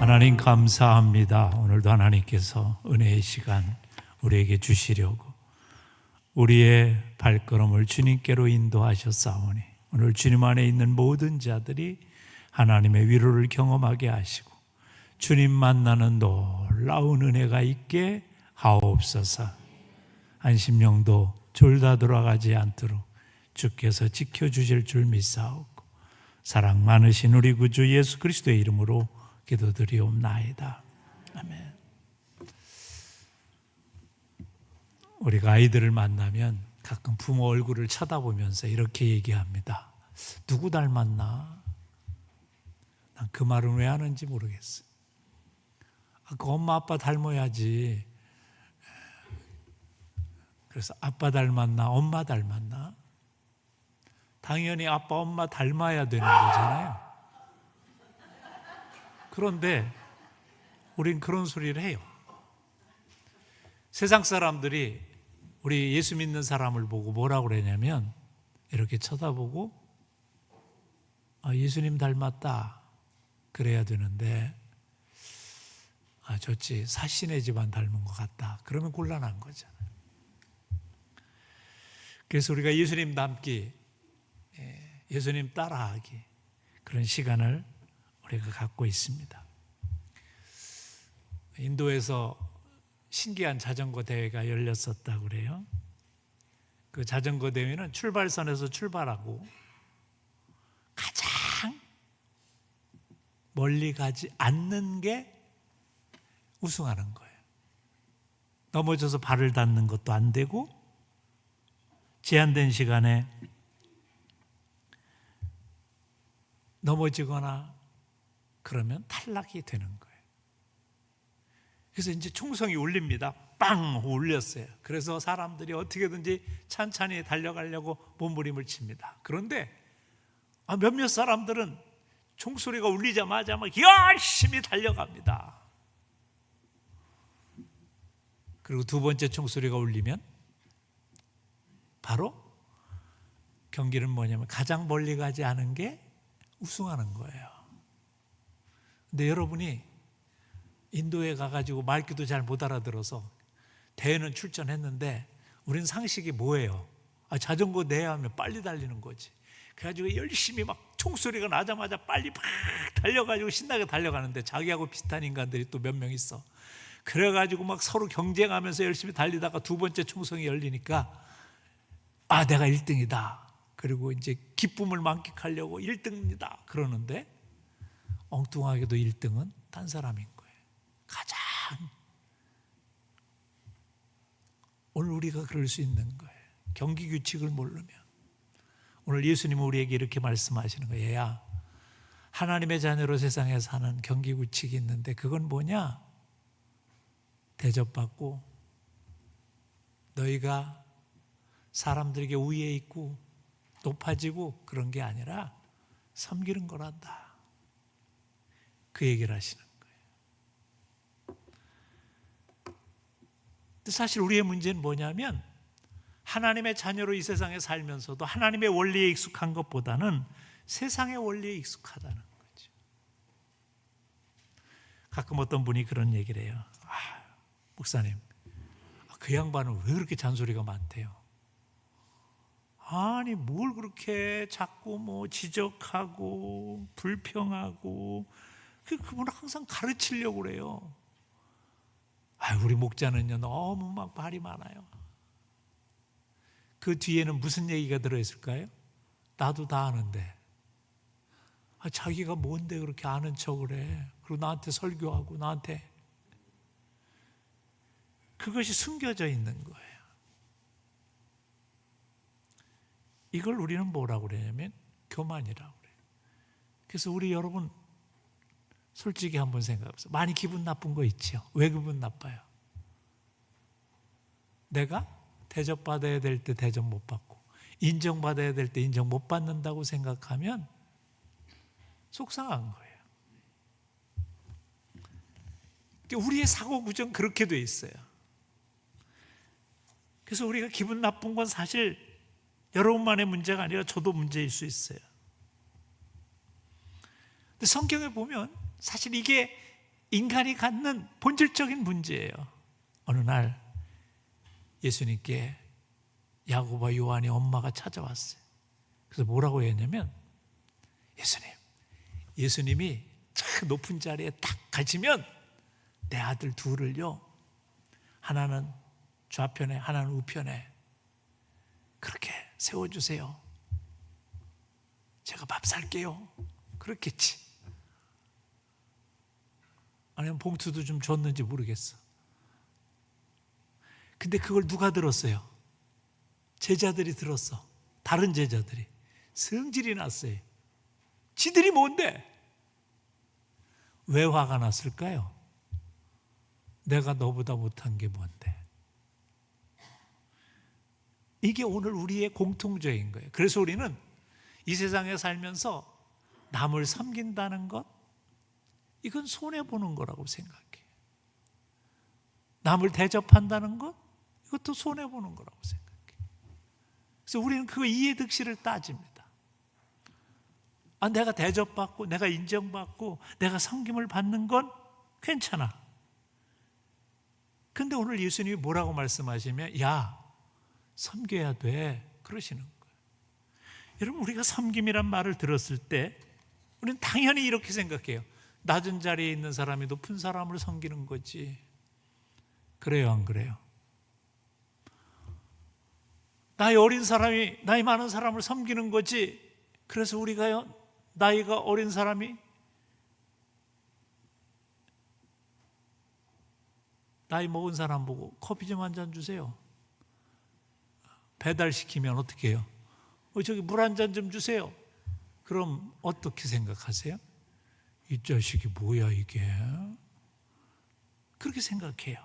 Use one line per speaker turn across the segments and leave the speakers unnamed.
하나님 감사합니다. 오늘도 하나님께서 은혜의 시간 우리에게 주시려고 우리의 발걸음을 주님께로 인도하셨사오니 오늘 주님 안에 있는 모든 자들이 하나님의 위로를 경험하게 하시고 주님 만나는 놀라운 은혜가 있게 하옵소서. 한심령도 졸다 돌아가지 않도록 주께서 지켜주실 줄 믿사오고 사랑 많으신 우리 구주 예수 그리스도의 이름으로 기도드리옵나이다. 아멘. 우리가 아이들을 만나면 가끔 부모 얼굴을 쳐다보면서 이렇게 얘기합니다. 누구 닮았나? 난 그 말은 왜 하는지 모르겠어. 그 엄마 아빠 닮아야지. 그래서 아빠 닮았나 엄마 닮았나? 당연히 아빠 엄마 닮아야 되는 거잖아요. 그런데 우린 그런 소리를 해요. 세상 사람들이 우리 예수 믿는 사람을 보고 뭐라고 그러냐면 이렇게 쳐다보고 예수님 닮았다 그래야 되는데 좋지 사신의 집안 닮은 것 같다 그러면 곤란한 거잖아요. 그래서 우리가 예수님 닮기, 예수님 따라하기 그런 시간을 우리가 갖고 있습니다. 인도에서 신기한 자전거 대회가 열렸었다고 그래요. 그 자전거 대회는 출발선에서 출발하고 가장 멀리 가지 않는 게 우승하는 거예요. 넘어져서 발을 닿는 것도 안 되고 제한된 시간에 넘어지거나 그러면 탈락이 되는 거예요. 그래서 이제 총성이 울립니다. 빵 울렸어요. 그래서 사람들이 어떻게든지 찬찬히 달려가려고 몸부림을 칩니다. 그런데 몇몇 사람들은 총소리가 울리자마자 막 열심히 달려갑니다. 그리고 두 번째 총소리가 울리면 바로 경기는 뭐냐면 가장 멀리 가지 않은 게 우승하는 거예요. 근데 여러분이 인도에 가가지고 말귀도 잘 못 알아들어서 대회는 출전했는데 우린 상식이 뭐예요? 자전거 대회하면 빨리 달리는 거지. 그래가지고 열심히 막 총소리가 나자마자 빨리 막 달려가지고 신나게 달려가는데 자기하고 비슷한 인간들이 또 몇 명 있어. 그래가지고 막 서로 경쟁하면서 열심히 달리다가 두 번째 총성이 열리니까 내가 1등이다. 그리고 이제 기쁨을 만끽하려고 1등이다 그러는데 엉뚱하게도 1등은 딴 사람인 거예요. 가장 오늘 우리가 그럴 수 있는 거예요. 경기 규칙을 모르면. 오늘 예수님은 우리에게 이렇게 말씀하시는 거예요. 얘야, 하나님의 자녀로 세상에 사는 경기 규칙이 있는데 그건 뭐냐? 대접받고 너희가 사람들에게 우위에 있고 높아지고 그런 게 아니라 섬기는 거란다. 그 얘기를 하시는 거예요. 근데 사실 우리의 문제는 뭐냐면 하나님의 자녀로 이 세상에 살면서도 하나님의 원리에 익숙한 것보다는 세상의 원리에 익숙하다는 거죠. 가끔 어떤 분이 그런 얘기를 해요. 목사님, 그 양반은 왜 그렇게 잔소리가 많대요? 아니 뭘 그렇게 자꾸 뭐 지적하고 불평하고 그분은 항상 가르치려고 그래요. 우리 목자는요 너무 막 말이 많아요. 그 뒤에는 무슨 얘기가 들어있을까요? 나도 다 아는데 자기가 뭔데 그렇게 아는 척을 해. 그리고 나한테 설교하고 나한테 그것이 숨겨져 있는 거예요. 이걸 우리는 뭐라고 그러냐면 교만이라고 그래요. 그래서 우리 여러분 솔직히 한번 생각해보세요. 많이 기분 나쁜 거 있죠? 왜 기분 나빠요? 내가 대접받아야 될 때 대접 못 받고 인정받아야 될 때 인정 못 받는다고 생각하면 속상한 거예요. 우리의 사고 구조는 그렇게 돼 있어요. 그래서 우리가 기분 나쁜 건 사실 여러분만의 문제가 아니라 저도 문제일 수 있어요. 근데 성경에 보면 사실 이게 인간이 갖는 본질적인 문제예요. 어느 날 예수님께 야고보와 요한의 엄마가 찾아왔어요. 그래서 뭐라고 했냐면, 예수님이 저 높은 자리에 딱 가시면 내 아들 둘을요, 하나는 좌편에 하나는 우편에 그렇게 세워주세요. 제가 밥 살게요. 그렇겠지. 아니면 봉투도 좀 줬는지 모르겠어. 근데 그걸 누가 들었어요? 제자들이 들었어. 다른 제자들이. 성질이 났어요. 지들이 뭔데? 왜 화가 났을까요? 내가 너보다 못한 게 뭔데? 이게 오늘 우리의 공통적인 거예요. 그래서 우리는 이 세상에 살면서 남을 섬긴다는 것, 이건 손해보는 거라고 생각해요. 남을 대접한다는 것, 이것도 손해보는 거라고 생각해요. 그래서 우리는 그 이해득실을 따집니다. 내가 대접받고 내가 인정받고 내가 섬김을 받는 건 괜찮아. 근데 오늘 예수님이 뭐라고 말씀하시면, 야, 섬겨야 돼, 그러시는 거예요. 여러분, 우리가 섬김이란 말을 들었을 때 우리는 당연히 이렇게 생각해요. 낮은 자리에 있는 사람이 높은 사람을 섬기는 거지. 그래요, 안 그래요? 나이 어린 사람이 나이 많은 사람을 섬기는 거지. 그래서 우리가요, 나이가 어린 사람이 나이 먹은 사람 보고 커피 좀 한 잔 주세요. 배달시키면 어떻게 해요? 저기 물 한 잔 좀 주세요. 그럼 어떻게 생각하세요? 이 자식이 뭐야 이게? 그렇게 생각해요.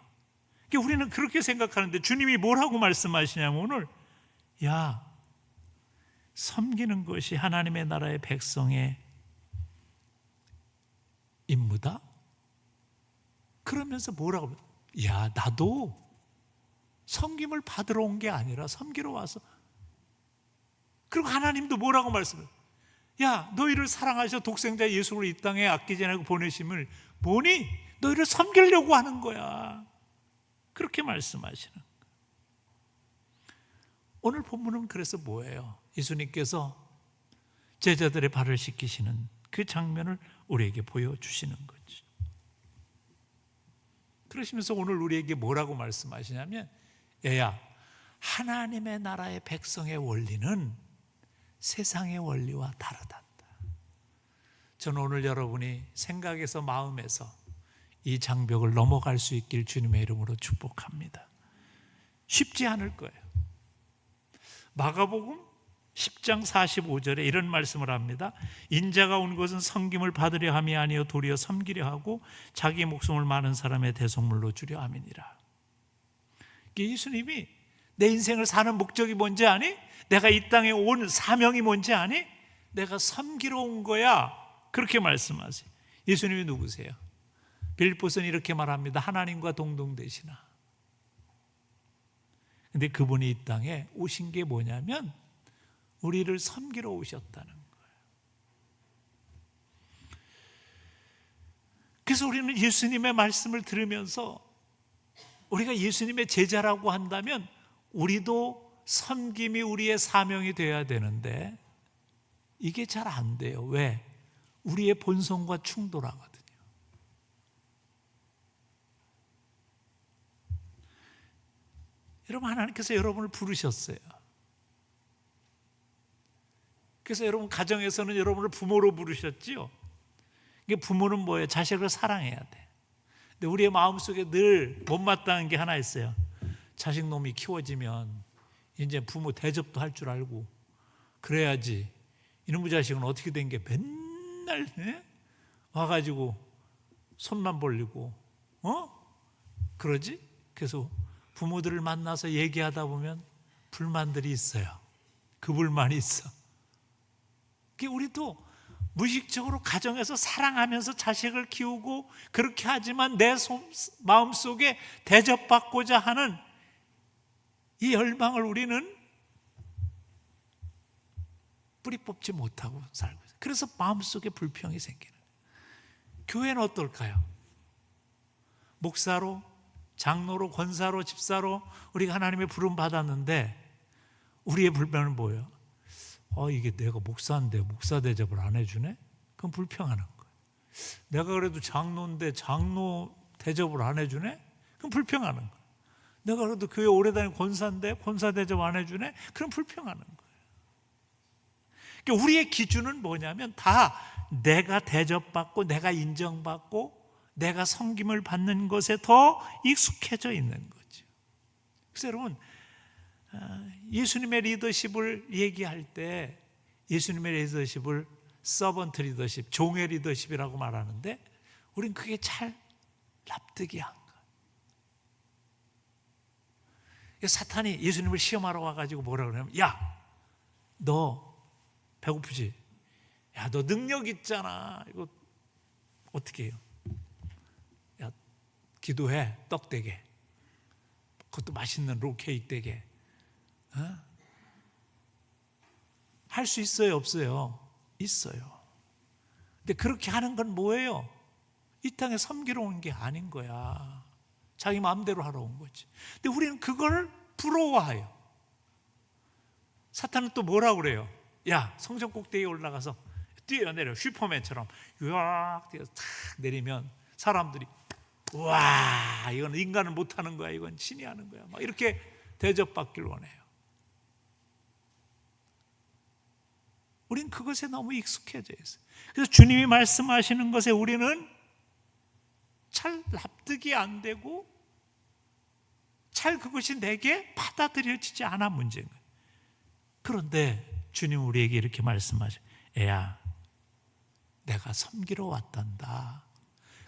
그러니까 우리는 그렇게 생각하는데 주님이 뭐라고 말씀하시냐면 오늘, 야, 섬기는 것이 하나님의 나라의 백성의 임무다? 그러면서 뭐라고? 야, 나도 섬김을 받으러 온 게 아니라 섬기러 와서. 그리고 하나님도 뭐라고 말씀해요? 야, 너희를 사랑하셔 독생자 예수를 이 땅에 아끼지 않고 보내심을 보니 너희를 섬기려고 하는 거야. 그렇게 말씀하시는 거예요. 오늘 본문은 그래서 뭐예요? 예수님께서 제자들의 발을 씻기시는 그 장면을 우리에게 보여주시는 거죠. 그러시면서 오늘 우리에게 뭐라고 말씀하시냐면, 얘야, 하나님의 나라의 백성의 원리는 세상의 원리와 다르다. 저는 오늘 여러분이 생각에서 마음에서 이 장벽을 넘어갈 수 있길 주님의 이름으로 축복합니다. 쉽지 않을 거예요. 마가복음 10장 45절에 이런 말씀을 합니다. 인자가 온 것은 섬김을 받으려 함이 아니요 도리어 섬기려 하고 자기 목숨을 많은 사람의 대속물로 주려 함이니라. 예수님이 내 인생을 사는 목적이 뭔지 아니? 내가 이 땅에 온 사명이 뭔지 아니? 내가 섬기러 온 거야. 그렇게 말씀하세요. 예수님이 누구세요? 빌립보서는 이렇게 말합니다. 하나님과 동등되시나. 근데 그분이 이 땅에 오신 게 뭐냐면 우리를 섬기러 오셨다는 거예요. 그래서 우리는 예수님의 말씀을 들으면서 우리가 예수님의 제자라고 한다면 우리도 섬김이 우리의 사명이 되어야 되는데 이게 잘 안 돼요. 왜? 우리의 본성과 충돌하거든요. 여러분, 하나님께서 여러분을 부르셨어요. 그래서 여러분 가정에서는 여러분을 부모로 부르셨지요. 이게 부모는 뭐예요? 자식을 사랑해야 돼. 근데 우리의 마음속에 늘 못마땅한 게 하나 있어요. 자식 놈이 키워지면 이제 부모 대접도 할 줄 알고 그래야지. 이놈의 자식은 어떻게 된 게 맨날 와가지고 손만 벌리고 그러지? 그래서 부모들을 만나서 얘기하다 보면 불만들이 있어요. 그 불만이 있어. 우리도 무의식적으로 가정에서 사랑하면서 자식을 키우고 그렇게 하지만 내 마음속에 대접받고자 하는 이 열망을 우리는 뿌리 뽑지 못하고 살고 있어요. 그래서 마음속에 불평이 생기는 거예요. 교회는 어떨까요? 목사로, 장로로, 권사로, 집사로 우리가 하나님의 부름 받았는데 우리의 불편은 뭐예요? 이게 내가 목사인데 목사 대접을 안 해주네? 그건 불평하는 거예요. 내가 그래도 장로인데 장로 대접을 안 해주네? 그건 불평하는 거예요. 내가 그래도 교회 오래 다닌 권사인데 권사 대접 안 해주네? 그럼 불평하는 거예요. 그러니까 우리의 기준은 뭐냐면 다 내가 대접받고 내가 인정받고 내가 섬김을 받는 것에 더 익숙해져 있는 거죠. 그래서 여러분, 예수님의 리더십을 얘기할 때 예수님의 리더십을 서번트 리더십, 종의 리더십이라고 말하는데 우린 그게 잘 납득이 안 가요. 사탄이 예수님을 시험하러 와가지고 뭐라 그러냐면, 야, 너 배고프지? 야, 너 능력 있잖아. 이거 어떻게 해요? 야, 기도해. 떡 되게. 그것도 맛있는 롤케이크 되게. 할 수 있어요? 없어요? 있어요. 근데 그렇게 하는 건 뭐예요? 이 땅에 섬기러 온 게 아닌 거야. 자기 마음대로 하러 온 거지. 근데 우리는 그걸 부러워해요. 사탄은 또 뭐라고 그래요? 야, 성전 꼭대기에 올라가서 뛰어내려. 슈퍼맨처럼 으악 뛰어서 탁 내리면 사람들이 와, 이건 인간은 못하는 거야. 이건 신이 하는 거야. 막 이렇게 대접받길 원해요. 우린 그것에 너무 익숙해져 있어요. 그래서 주님이 말씀하시는 것에 우리는 잘 납득이 안 되고 잘 그것이 내게 받아들여지지 않아 문제인 거예요. 그런데 주님 우리에게 이렇게 말씀하셔요. 애야, 내가 섬기러 왔단다.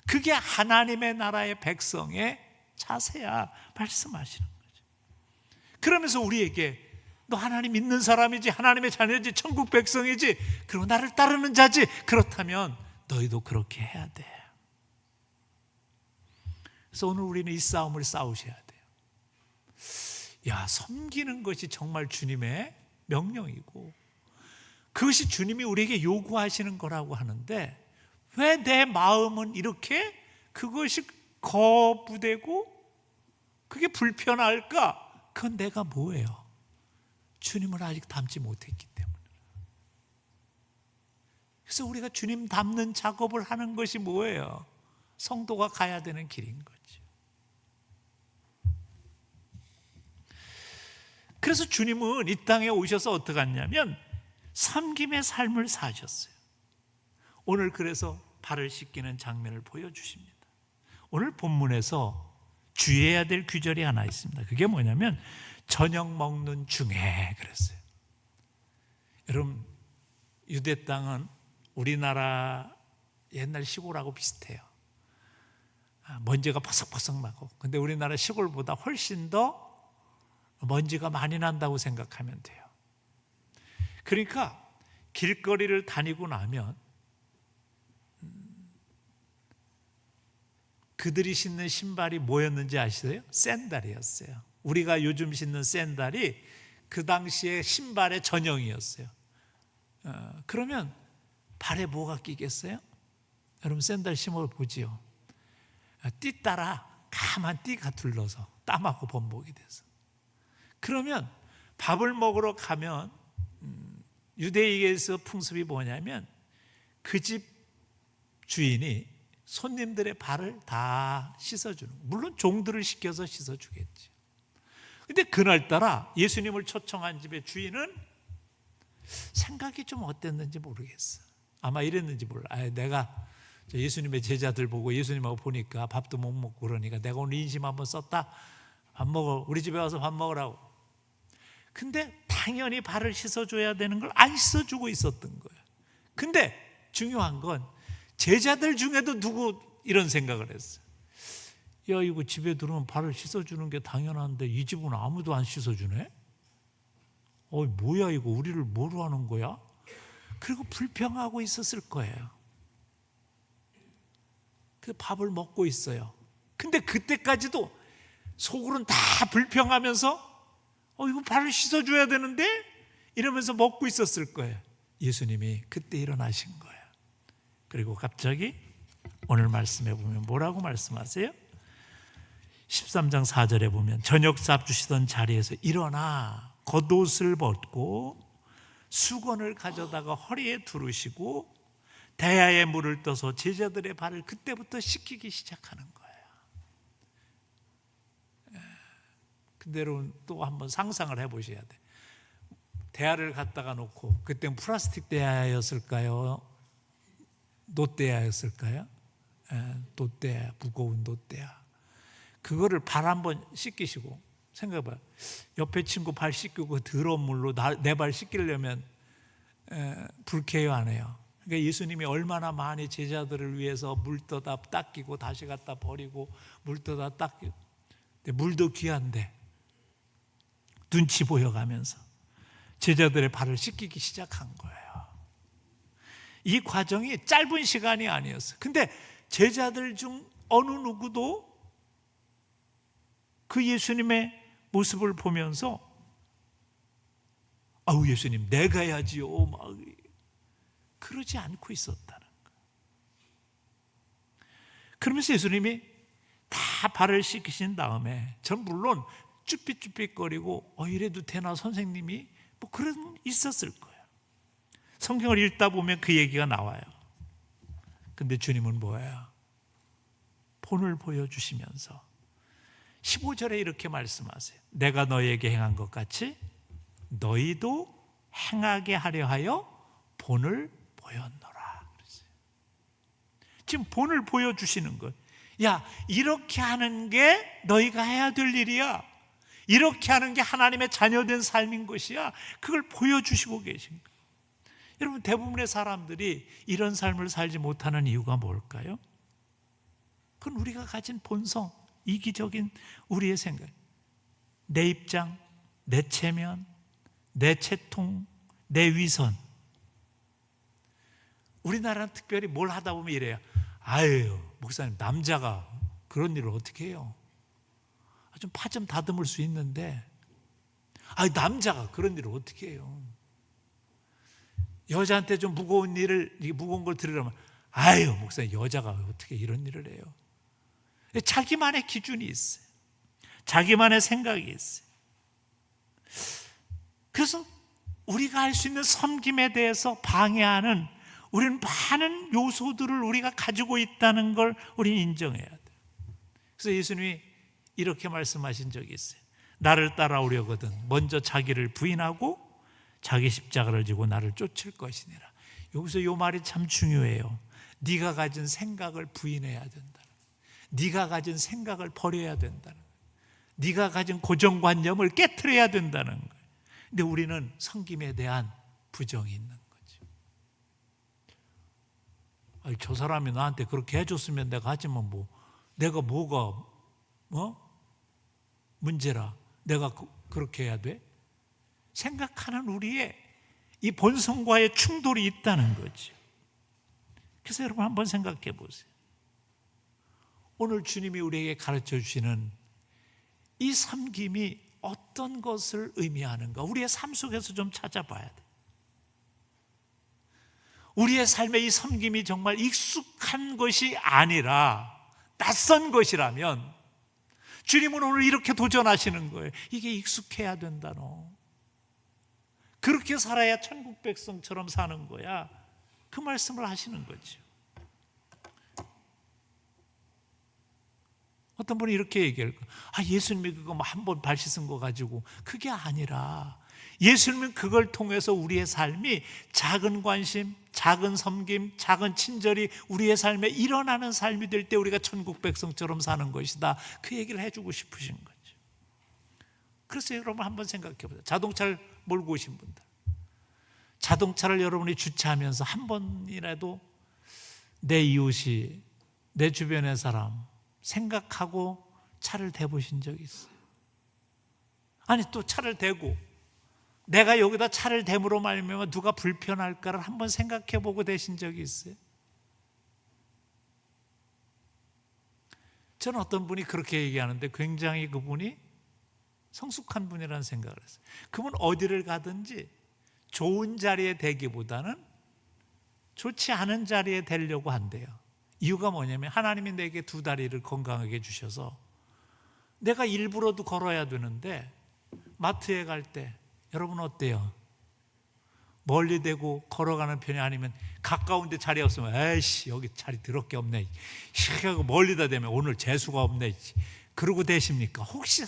그게 하나님의 나라의 백성의 자세야 말씀하시는 거죠. 그러면서 우리에게 너 하나님 믿는 사람이지, 하나님의 자녀지, 천국 백성이지, 그리고 나를 따르는 자지, 그렇다면 너희도 그렇게 해야 돼. 그래서 오늘 우리는 이 싸움을 싸우셔야 돼요. 야, 섬기는 것이 정말 주님의 명령이고 그것이 주님이 우리에게 요구하시는 거라고 하는데 왜 내 마음은 이렇게 그것이 거부되고 그게 불편할까? 그건 내가 뭐예요? 주님을 아직 닮지 못했기 때문에. 그래서 우리가 주님 닮는 작업을 하는 것이 뭐예요? 성도가 가야 되는 길인 거죠. 그래서 주님은 이 땅에 오셔서 어떻게 했냐면 섬김의 삶을 사셨어요. 오늘 그래서 발을 씻기는 장면을 보여주십니다. 오늘 본문에서 주의해야 될 규절이 하나 있습니다. 그게 뭐냐면 저녁 먹는 중에 그랬어요. 여러분, 유대 땅은 우리나라 옛날 시골하고 비슷해요. 먼지가 퍼석퍼석 나고, 근데 우리나라 시골보다 훨씬 더 먼지가 많이 난다고 생각하면 돼요. 그러니까 길거리를 다니고 나면 그들이 신는 신발이 뭐였는지 아시세요? 샌들이었어요. 우리가 요즘 신는 샌들이 그 당시에 신발의 전형이었어요. 그러면 발에 뭐가 끼겠어요? 여러분 샌들 신어보지요. 띠 따라 가만 띠가 둘러서 땀하고 범벅이 돼서. 그러면 밥을 먹으러 가면 유대인에서 풍습이 뭐냐면 그 집 주인이 손님들의 발을 다 씻어주는, 물론 종들을 시켜서 씻어주겠지. 근데 그날따라 예수님을 초청한 집의 주인은 생각이 좀 어땠는지 모르겠어. 아마 이랬는지 몰라. 내가 예수님의 제자들 보고 예수님하고 보니까 밥도 못 먹고 그러니까 내가 오늘 인심 한번 썼다. 밥 먹어. 우리 집에 와서 밥 먹으라고. 근데 당연히 발을 씻어줘야 되는 걸 안 씻어주고 있었던 거예요. 근데 중요한 건 제자들 중에도 누구 이런 생각을 했어요. 야, 이거 집에 들어오면 발을 씻어주는 게 당연한데 이 집은 아무도 안 씻어주네? 뭐야 이거, 우리를 뭐로 하는 거야? 그리고 불평하고 있었을 거예요. 그 밥을 먹고 있어요. 근데 그때까지도 속으로는 다 불평하면서 이거 발을 씻어줘야 되는데? 이러면서 먹고 있었을 거예요. 예수님이 그때 일어나신 거예요. 그리고 갑자기 오늘 말씀해 보면 뭐라고 말씀하세요? 13장 4절에 보면 저녁 삽 주시던 자리에서 일어나 겉옷을 벗고 수건을 가져다가 허리에 두르시고 대야에 물을 떠서 제자들의 발을 그때부터 씻기기 시작하는 거예요. 근데 여러분 또 한번 상상을 해보셔야 돼. 대야를 갖다가 놓고, 그때는 플라스틱 대야였을까요? 놋대야였을까요? 놋대야, 무거운 놋대야. 그거를 발 한번 씻기시고, 생각해봐요. 옆에 친구 발 씻기고 더러운 물로 내 발 씻기려면 불쾌해요, 안 해요? 그러니까 예수님이 얼마나 많이 제자들을 위해서 물 떠다 닦이고 다시 갖다 버리고 물 떠다 닦이고, 물도 귀한데 눈치 보여가면서 제자들의 발을 씻기기 시작한 거예요. 이 과정이 짧은 시간이 아니었어요. 근데 제자들 중 어느 누구도 그 예수님의 모습을 보면서 아우 예수님 내가 해야지요 막 그러지 않고 있었다는 거예요. 그러면서 예수님이 다 발을 씻기신 다음에, 전 물론 쭈삣쭈삣거리고 이래도 되나 선생님이 뭐 그런 있었을 거예요. 성경을 읽다 보면 그 얘기가 나와요. 근데 주님은 뭐예요? 본을 보여주시면서 15절에 이렇게 말씀하세요. 내가 너희에게 행한 것 같이 너희도 행하게 하려 하여 본을 보였노라. 지금 본을 보여주시는 것. 야, 이렇게 하는 게 너희가 해야 될 일이야. 이렇게 하는 게 하나님의 자녀된 삶인 것이야. 그걸 보여주시고 계신 거예요. 여러분, 대부분의 사람들이 이런 삶을 살지 못하는 이유가 뭘까요? 그건 우리가 가진 본성, 이기적인 우리의 생각, 내 입장, 내 체면, 내 채통, 내 위선. 우리나라는 특별히 뭘 하다 보면 이래요. 아유, 목사님, 남자가 그런 일을 어떻게 해요? 좀 파 좀 다듬을 수 있는데, 남자가 그런 일을 어떻게 해요? 여자한테 좀 무거운 걸 들으려면, 아유, 목사님, 여자가 어떻게 이런 일을 해요? 자기만의 기준이 있어요. 자기만의 생각이 있어요. 그래서 우리가 할 수 있는 섬김에 대해서 방해하는 우리는 많은 요소들을 우리가 가지고 있다는 걸 우리는 인정해야 돼요. 그래서 예수님이 이렇게 말씀하신 적이 있어요. 나를 따라오려거든 먼저 자기를 부인하고 자기 십자가를 지고 나를 쫓을 것이니라. 여기서 이 말이 참 중요해요. 네가 가진 생각을 부인해야 된다. 네가 가진 생각을 버려야 된다는 거예요. 네가 가진 고정관념을 깨트려야 된다는 거예요. 근데 우리는 섬김에 대한 부정이 있는 거죠. 저 사람이 나한테 그렇게 해줬으면 내가 하지만 내가 뭐가 문제라 내가 그렇게 해야 돼? 생각하는 우리의 이 본성과의 충돌이 있다는 거죠. 그래서 여러분 한번 생각해 보세요. 오늘 주님이 우리에게 가르쳐 주시는 이 섬김이 어떤 것을 의미하는가, 우리의 삶 속에서 좀 찾아봐야 돼. 우리의 삶에 이 섬김이 정말 익숙한 것이 아니라 낯선 것이라면 주님은 오늘 이렇게 도전하시는 거예요. 이게 익숙해야 된다. 너 그렇게 살아야 천국 백성처럼 사는 거야. 그 말씀을 하시는 거죠. 어떤 분이 이렇게 얘기할 거예요. 예수님이 그거 한 번 발 씻은 거 가지고. 그게 아니라 예수님은 그걸 통해서 우리의 삶이 작은 관심, 작은 섬김, 작은 친절이 우리의 삶에 일어나는 삶이 될 때 우리가 천국 백성처럼 사는 것이다. 그 얘기를 해주고 싶으신 거죠. 그래서 여러분 한번 생각해 보세요. 자동차를 몰고 오신 분들, 자동차를 여러분이 주차하면서 한 번이라도 내 이웃이, 내 주변의 사람 생각하고 차를 대보신 적이 있어요? 아니, 또 차를 대고 내가 여기다 차를 댐으로 말미암아 누가 불편할까를 한번 생각해 보고 되신 적이 있어요? 저는 어떤 분이 그렇게 얘기하는데 굉장히 그분이 성숙한 분이라는 생각을 했어요. 그분 어디를 가든지 좋은 자리에 대기보다는 좋지 않은 자리에 대려고 한대요. 이유가 뭐냐면 하나님이 내게 두 다리를 건강하게 주셔서 내가 일부러도 걸어야 되는데 마트에 갈 때 여러분 어때요? 멀리 대고 걸어가는 편이 아니면 가까운 데 자리 없으면 에이씨 여기 자리 더럽게 없네 하고 멀리다 대면 오늘 재수가 없네 그러고 되십니까? 혹시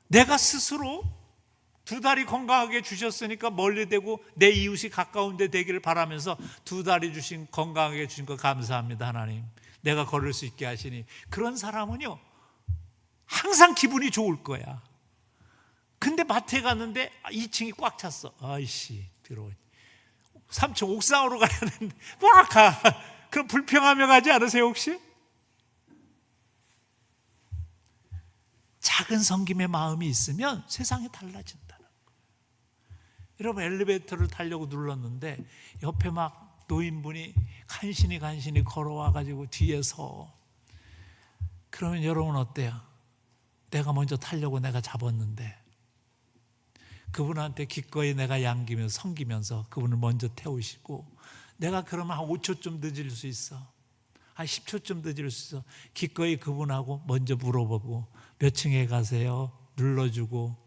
내가 스스로 두 다리 건강하게 주셨으니까 멀리 대고 내 이웃이 가까운 데 되기를 바라면서 두 다리 주신 건강하게 주신 거 감사합니다 하나님. 내가 걸을 수 있게 하시니 그런 사람은요 항상 기분이 좋을 거야. 근데 마트에 갔는데 2층이 꽉 찼어. 아이씨 들어 3층 옥상으로 가야 되는데 막 가. 그럼 불평하며 가지 않으세요 혹시? 작은 섬김의 마음이 있으면 세상이 달라진다는 거예요. 여러분 엘리베이터를 타려고 눌렀는데 옆에 막 노인분이 간신히 걸어와가지고 뒤에서 그러면 여러분 어때요? 내가 먼저 타려고 내가 잡았는데 그분한테 기꺼이 내가 양기면서 섬기면서 그분을 먼저 태우시고 내가 그러면 한 5초쯤 늦을 수 있어. 한 10초쯤 늦을 수 있어. 기꺼이 그분하고 먼저 물어보고 몇 층에 가세요? 눌러주고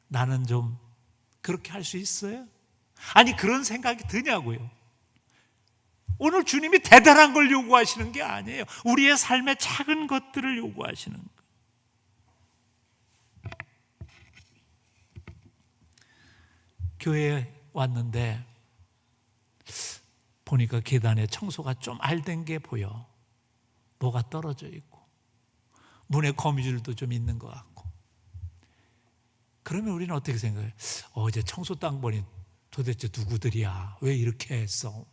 나는 좀 그렇게 할 수 있어요? 아니 그런 생각이 드냐고요. 오늘 주님이 대단한 걸 요구하시는 게 아니에요. 우리의 삶의 작은 것들을 요구하시는 거예요. 교회에 왔는데 보니까 계단에 청소가 좀 알된 게 보여. 뭐가 떨어져 있고 문에 거미줄도 좀 있는 것 같고. 그러면 우리는 어떻게 생각해요? 어제 청소 땅보니 도대체 누구들이야? 왜 이렇게 했어?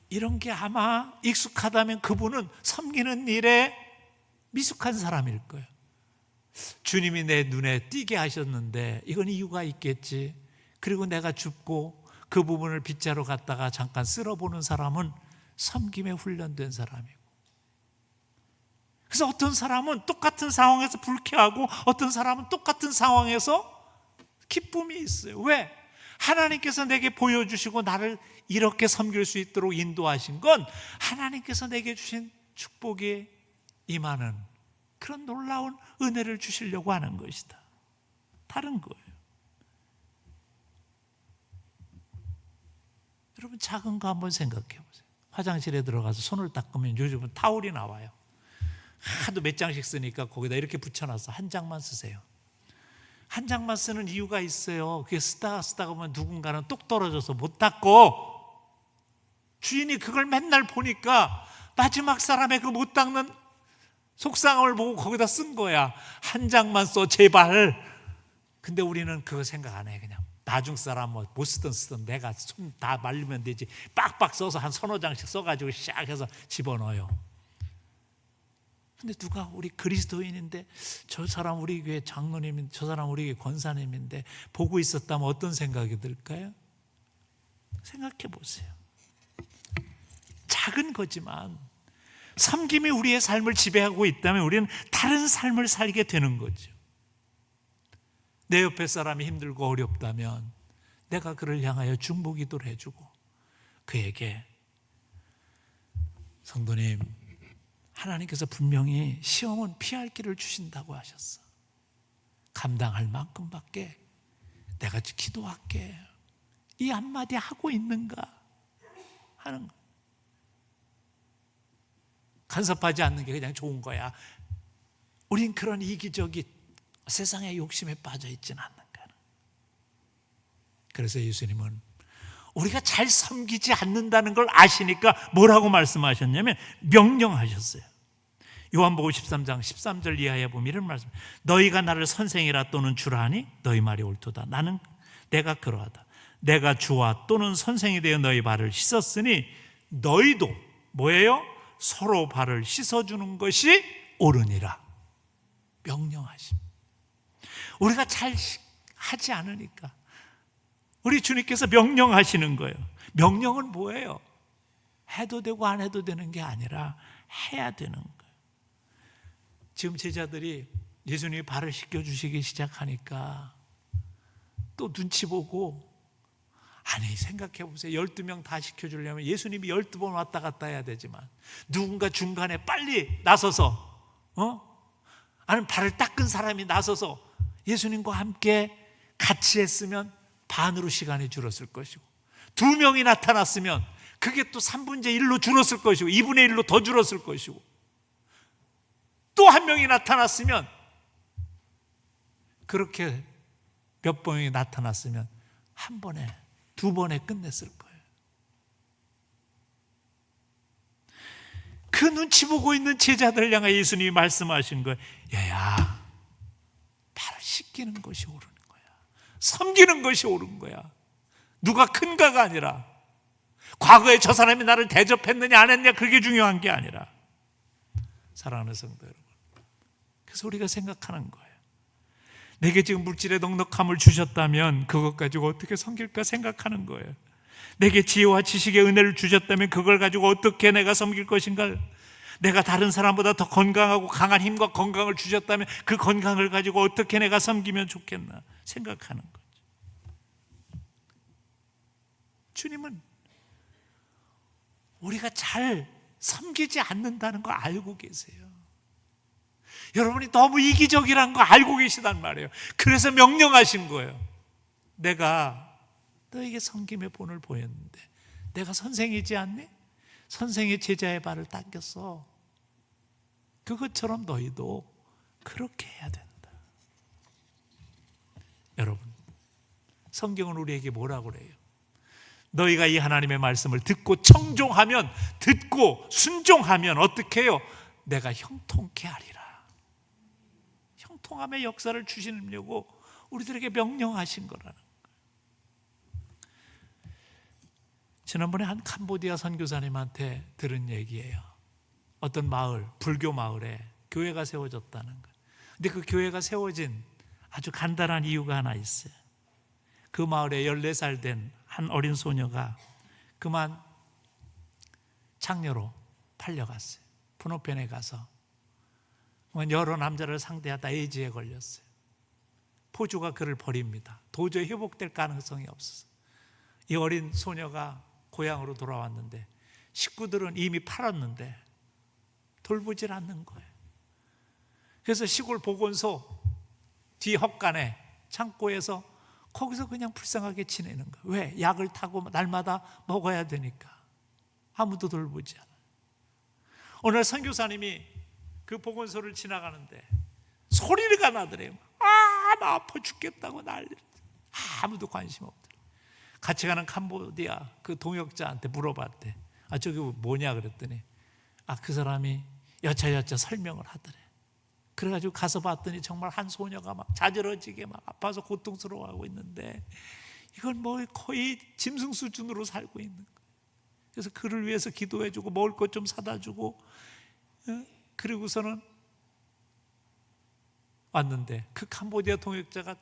이런 게 아마 익숙하다면 그분은 섬기는 일에 미숙한 사람일 거예요. 주님이 내 눈에 띄게 하셨는데 이건 이유가 있겠지. 그리고 내가 줍고 그 부분을 빗자루 갖다가 잠깐 쓸어보는 사람은 섬김에 훈련된 사람이고, 그래서 어떤 사람은 똑같은 상황에서 불쾌하고 어떤 사람은 똑같은 상황에서 기쁨이 있어요. 왜? 하나님께서 내게 보여주시고 나를 이렇게 섬길 수 있도록 인도하신 건 하나님께서 내게 주신 축복이 임하는 그런 놀라운 은혜를 주시려고 하는 것이다. 다른 거예요. 여러분 작은 거 한번 생각해 보세요. 화장실에 들어가서 손을 닦으면 요즘은 타올이 나와요. 하도 몇 장씩 쓰니까 거기다 이렇게 붙여놨어. 한 장만 쓰세요. 한 장만 쓰는 이유가 있어요. 그게 쓰다가 보면 누군가는 똑 떨어져서 못 닦고 주인이 그걸 맨날 보니까 마지막 사람의 그 못 닦는 속상함을 보고 거기다 쓴 거야. 한 장만 써 제발. 근데 우리는 그거 생각 안 해. 그냥 나중 사람 뭐 못 쓰든 내가 손 다 말리면 되지. 빡빡 써서 한 서너 장씩 써가지고 시작해서 집어넣어요. 근데 누가 우리 그리스도인인데 저 사람 우리 교회 장로님인데 저 사람 우리 교회 권사님인데 보고 있었다면 어떤 생각이 들까요? 생각해 보세요. 작은 거지만 섬김이 우리의 삶을 지배하고 있다면 우리는 다른 삶을 살게 되는 거죠. 내 옆에 사람이 힘들고 어렵다면 내가 그를 향하여 중보기도를 해주고 그에게 성도님, 하나님께서 분명히 시험은 피할 길을 주신다고 하셨어. 감당할 만큼밖에 내가 기도할게. 이 한마디 하고 있는가 하는 거. 간섭하지 않는 게 그냥 좋은 거야. 우린 그런 이기적인 세상의 욕심에 빠져 있지는 않는가. 그래서 예수님은 우리가 잘 섬기지 않는다는 걸 아시니까 뭐라고 말씀하셨냐면 명령하셨어요. 요한복음 13장 13절 이하에 보면 이런 말씀. 너희가 나를 선생이라 또는 주라 하니 너희 말이 옳도다. 나는 내가 그러하다. 내가 주와 또는 선생이 되어 너희 발을 씻었으니 너희도 뭐예요? 서로 발을 씻어주는 것이 옳으니라. 명령하심. 우리가 잘 하지 않으니까 우리 주님께서 명령하시는 거예요. 명령은 뭐예요? 해도 되고 안 해도 되는 게 아니라 해야 되는 거예요. 지금 제자들이 예수님이 발을 씻겨주시기 시작하니까 또 눈치 보고, 아니 생각해 보세요. 12명 다 시켜주려면 예수님이 12번 왔다 갔다 해야 되지만 누군가 중간에 빨리 나서서 아니면 발을 닦은 사람이 나서서 예수님과 함께 같이 했으면 반으로 시간이 줄었을 것이고, 2명이 나타났으면 그게 또 3분의 1로 줄었을 것이고 2분의 1로 더 줄었을 것이고, 또 1명이 나타났으면, 그렇게 몇 번이 나타났으면 1번에 2번에 끝냈을 거예요. 그 눈치 보고 있는 제자들 향해 예수님이 말씀하신 거예요. 얘야, 발을 씻기는 것이 옳은 거야. 섬기는 것이 옳은 거야. 누가 큰가가 아니라, 과거에 저 사람이 나를 대접했느냐 안 했느냐 그게 중요한 게 아니라, 사랑하는 성도 여러분, 그래서 우리가 생각하는 거예요. 내게 지금 물질의 넉넉함을 주셨다면 그것 가지고 어떻게 섬길까 생각하는 거예요. 내게 지혜와 지식의 은혜를 주셨다면 그걸 가지고 어떻게 내가 섬길 것인가. 내가 다른 사람보다 더 건강하고 강한 힘과 건강을 주셨다면 그 건강을 가지고 어떻게 내가 섬기면 좋겠나 생각하는 거죠. 주님은 우리가 잘 섬기지 않는다는 거 알고 계세요. 여러분이 너무 이기적이라는 거 알고 계시단 말이에요. 그래서 명령하신 거예요. 내가 너에게 섬김의 본을 보였는데 내가 선생이지 않니? 선생이 제자의 발을 닦였어. 그것처럼 너희도 그렇게 해야 된다. 여러분, 성경은 우리에게 뭐라고 그래요? 너희가 이 하나님의 말씀을 듣고 청종하면, 듣고 순종하면 어떻게 해요? 내가 형통케 하리라. 형통함의 역사를 주시려고 우리들에게 명령하신 거라는 거예요. 지난번에 한 캄보디아 선교사님한테 들은 얘기예요. 어떤 마을, 불교 마을에 교회가 세워졌다는 거예요. 근데 그 교회가 세워진 아주 간단한 이유가 하나 있어요. 그 마을에 14살 된 한 어린 소녀가 그만 창녀로 팔려갔어요. 푸노펜에 가서 여러 남자를 상대하다 에이즈에 걸렸어요. 포주가 그를 버립니다. 도저히 회복될 가능성이 없어서 이 어린 소녀가 고향으로 돌아왔는데 식구들은 이미 팔았는데 돌보질 않는 거예요. 그래서 시골 보건소 뒤 헛간에 창고에서 거기서 그냥 불쌍하게 지내는 거예요. 왜? 약을 타고 날마다 먹어야 되니까. 아무도 돌보지 않아요. 오늘 선교사님이 그 보건소를 지나가는데 소리가 나더래요. 나 아파 죽겠다고 난리. 아무도 관심 없더래. 같이 가는 캄보디아 그 동역자한테 물어봤대. 저기 뭐냐 그랬더니 그 사람이 여차여차 설명을 하더래. 그래가지고 가서 봤더니 정말 한 소녀가 막 자지러지게 막 아파서 고통스러워하고 있는데 이건 뭐 거의 짐승 수준으로 살고 있는 거예요. 그래서 그를 위해서 기도해주고 먹을 것 좀 사다 주고, 그리고서는 왔는데 그 캄보디아 동역자가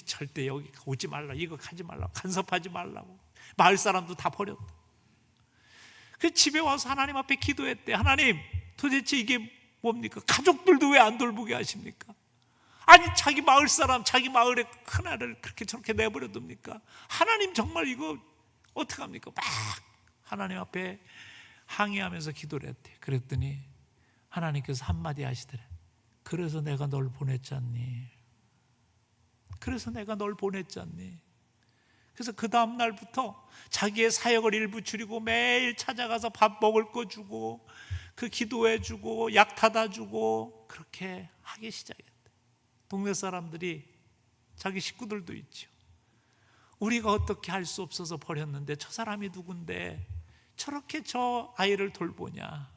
절대 여기 오지 말라, 이거 가지 말라고, 간섭하지 말라고, 마을 사람도 다 버렸다. 그 집에 와서 하나님 앞에 기도했대. 하나님, 도대체 이게 뭡니까? 가족들도 왜 안 돌보게 하십니까? 아니 자기 마을 사람, 자기 마을의 큰아를 그렇게 저렇게 내버려 둡니까? 하나님 정말 이거 어떡합니까? 막 하나님 앞에 항의하면서 기도를 했대. 그랬더니 하나님께서 한마디 하시더래. 그래서 내가 널 보냈잖니. 그래서 내가 널 보냈잖니. 그래서 그 다음 날부터 자기의 사역을 일부 줄이고 매일 찾아가서 밥 먹을 거 주고 그 기도해 주고 약 타다 주고 그렇게 하기 시작했대. 동네 사람들이, 자기 식구들도 있죠. 우리가 어떻게 할 수 없어서 버렸는데 저 사람이 누군데 저렇게 저 아이를 돌보냐.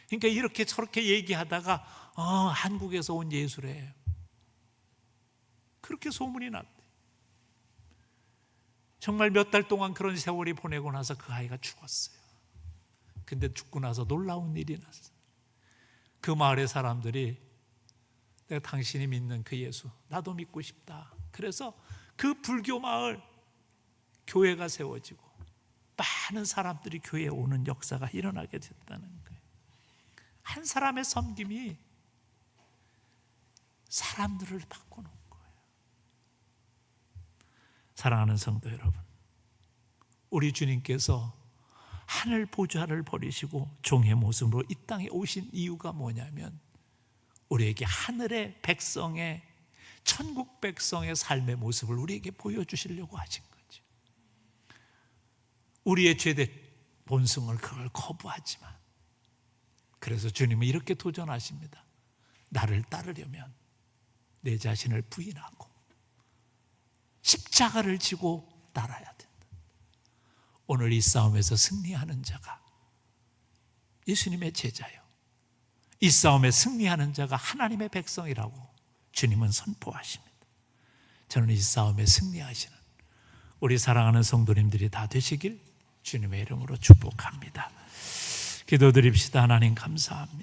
그러니까 이렇게 저렇게 얘기하다가 한국에서 온 예수래. 그렇게 소문이 났대. 정말 몇 달 동안 그런 세월이 보내고 나서 그 아이가 죽었어요. 근데 죽고 나서 놀라운 일이 났어요. 그 마을의 사람들이 내가 당신이 믿는 그 예수 나도 믿고 싶다. 그래서 그 불교 마을 교회가 세워지고 많은 사람들이 교회에 오는 역사가 일어나게 됐다는 거예요. 한 사람의 섬김이 사람들을 바꾸는 거예요. 사랑하는 성도 여러분, 우리 주님께서 하늘 보좌를 버리시고 종의 모습으로 이 땅에 오신 이유가 뭐냐면 우리에게 하늘의 백성의, 천국 백성의 삶의 모습을 우리에게 보여주시려고 하신 거죠. 우리의 죄된 본성을 그걸 거부하지만, 그래서 주님은 이렇게 도전하십니다. 나를 따르려면 내 자신을 부인하고 십자가를 지고 따라야 된다. 오늘 이 싸움에서 승리하는 자가 예수님의 제자요, 이 싸움에 승리하는 자가 하나님의 백성이라고 주님은 선포하십니다. 저는 이 싸움에 승리하시는 우리 사랑하는 성도님들이 다 되시길 주님의 이름으로 축복합니다. 기도드립시다. 하나님 감사합니다.